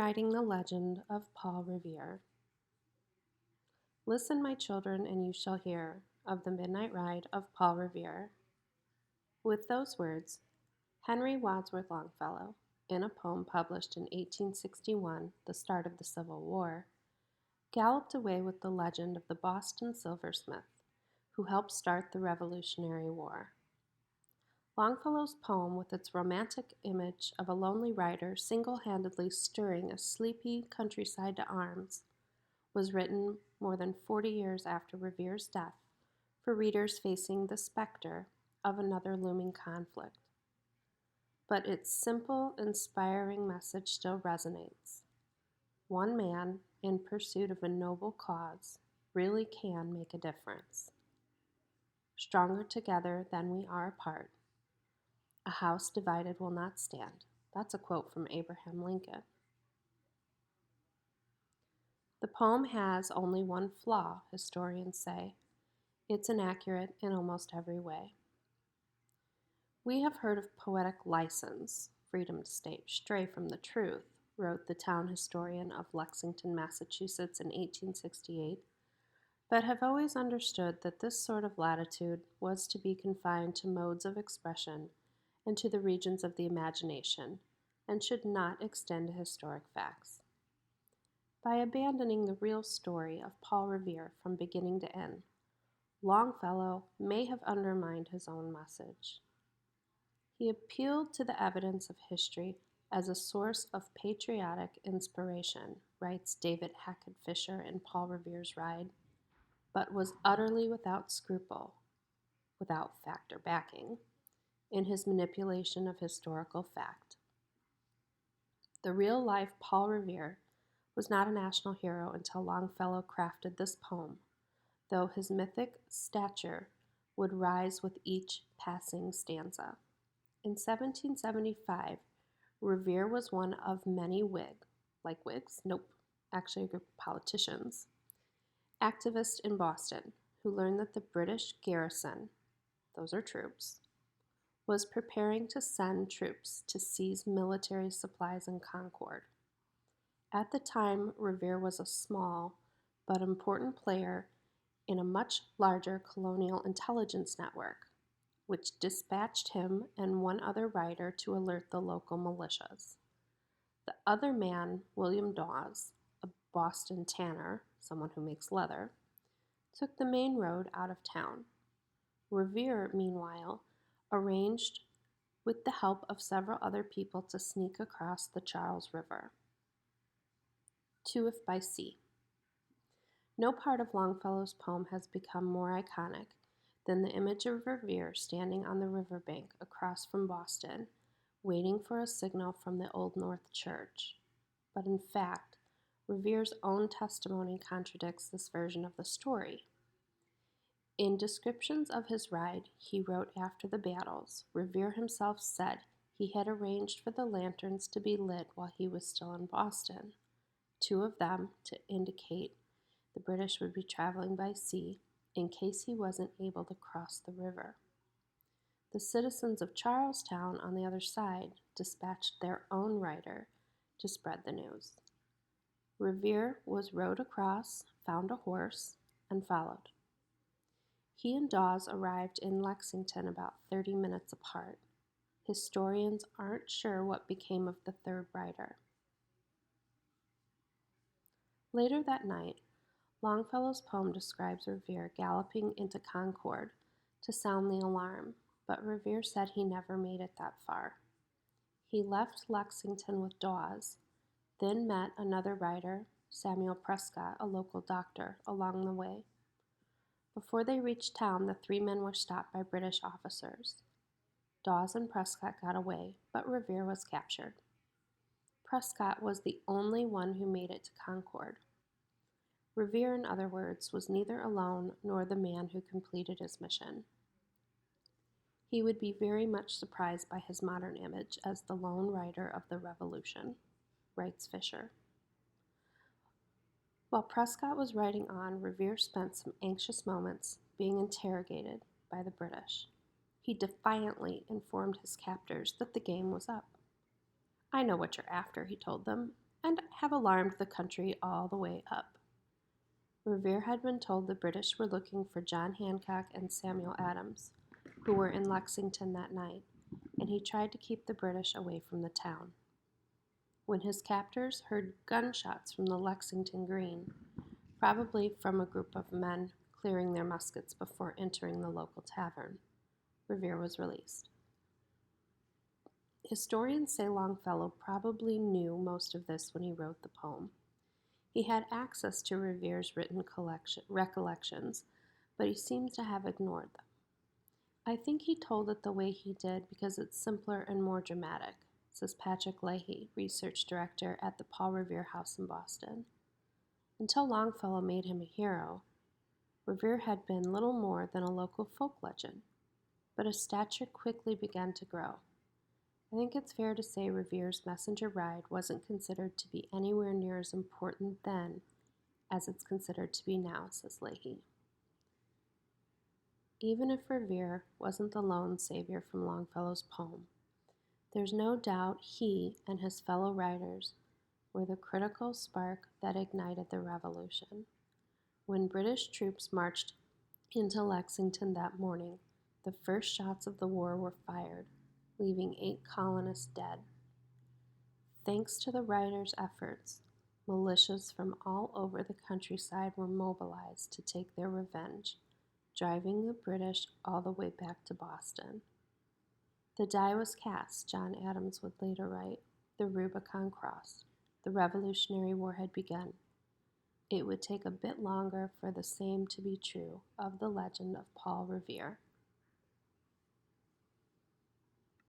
Writing the Legend of Paul Revere. Listen, my children, and you shall hear of the midnight ride of Paul Revere. With those words, Henry Wadsworth Longfellow, in a poem published in 1861, the start of the Civil War, galloped away with the legend of the Boston silversmith who helped start the Revolutionary War. Longfellow's poem, with its romantic image of a lonely rider single-handedly stirring a sleepy countryside to arms, was written more than 40 years after Revere's death for readers facing the specter of another looming conflict. But its simple, inspiring message still resonates. One man, in pursuit of a noble cause, really can make a difference. Stronger together than we are apart. A house divided will not stand. That's a quote from Abraham Lincoln. The poem has only one flaw, historians say. It's inaccurate in almost every way. We have heard of poetic license, freedom to stray from the truth, wrote the town historian of Lexington, Massachusetts in 1868, but have always understood that this sort of latitude was to be confined to modes of expression and to the regions of the imagination, and should not extend to historic facts. By abandoning the real story of Paul Revere from beginning to end, Longfellow may have undermined his own message. He appealed to the evidence of history as a source of patriotic inspiration, writes David Hackett Fisher in Paul Revere's Ride, but was utterly without scruple, without fact or backing, in his manipulation of historical fact. The real-life Paul Revere was not a national hero until Longfellow crafted this poem, though his mythic stature would rise with each passing stanza. In 1775, Revere was one of many Whigs? Nope, actually a group of politicians, activists in Boston, who learned that the British garrison, those are troops, was preparing to send troops to seize military supplies in Concord. At the time, Revere was a small but important player in a much larger colonial intelligence network, which dispatched him and one other writer to alert the local militias. The other man, William Dawes, a Boston tanner, someone who makes leather, took the main road out of town. Revere, meanwhile, arranged with the help of several other people to sneak across the Charles River, to if by sea. No part of Longfellow's poem has become more iconic than the image of Revere standing on the riverbank across from Boston, waiting for a signal from the Old North Church. But in fact, Revere's own testimony contradicts this version of the story. In descriptions of his ride he wrote after the battles, Revere himself said he had arranged for the lanterns to be lit while he was still in Boston, two of them to indicate the British would be traveling by sea in case he wasn't able to cross the river. The citizens of Charlestown, on the other side, dispatched their own rider to spread the news. Revere was rowed across, found a horse, and followed. He and Dawes arrived in Lexington about 30 minutes apart. Historians aren't sure what became of the third rider. Later that night, Longfellow's poem describes Revere galloping into Concord to sound the alarm, but Revere said he never made it that far. He left Lexington with Dawes, then met another rider, Samuel Prescott, a local doctor, along the way. Before they reached town, the three men were stopped by British officers. Dawes and Prescott got away, but Revere was captured. Prescott was the only one who made it to Concord. Revere, in other words, was neither alone nor the man who completed his mission. He would be very much surprised by his modern image as the lone rider of the Revolution, writes Fisher. While Prescott was riding on, Revere spent some anxious moments being interrogated by the British. He defiantly informed his captors that the game was up. "I know what you're after," he told them. and have alarmed the country all the way up. Revere had been told the British were looking for John Hancock and Samuel Adams, who were in Lexington that night, and he tried to keep the British away from the town. When his captors heard gunshots from the Lexington Green, probably from a group of men clearing their muskets before entering the local tavern, Revere was released. Historians say Longfellow probably knew most of this when he wrote the poem. He had access to Revere's written recollections, but he seems to have ignored them. I think he told it the way he did because it's simpler and more dramatic, says Patrick Leahy, research director at the Paul Revere House in Boston. Until Longfellow made him a hero, Revere had been little more than a local folk legend, but his stature quickly began to grow. I think it's fair to say Revere's messenger ride wasn't considered to be anywhere near as important then as it's considered to be now, says Leahy. Even if Revere wasn't the lone savior from Longfellow's poem, there's no doubt he and his fellow writers were the critical spark that ignited the revolution. When British troops marched into Lexington that morning, the first shots of the war were fired, leaving 8 colonists dead. Thanks to the writers' efforts, militias from all over the countryside were mobilized to take their revenge, driving the British all the way back to Boston. The die was cast, John Adams would later write. The Rubicon crossed. The Revolutionary War had begun. It would take a bit longer for the same to be true of the legend of Paul Revere.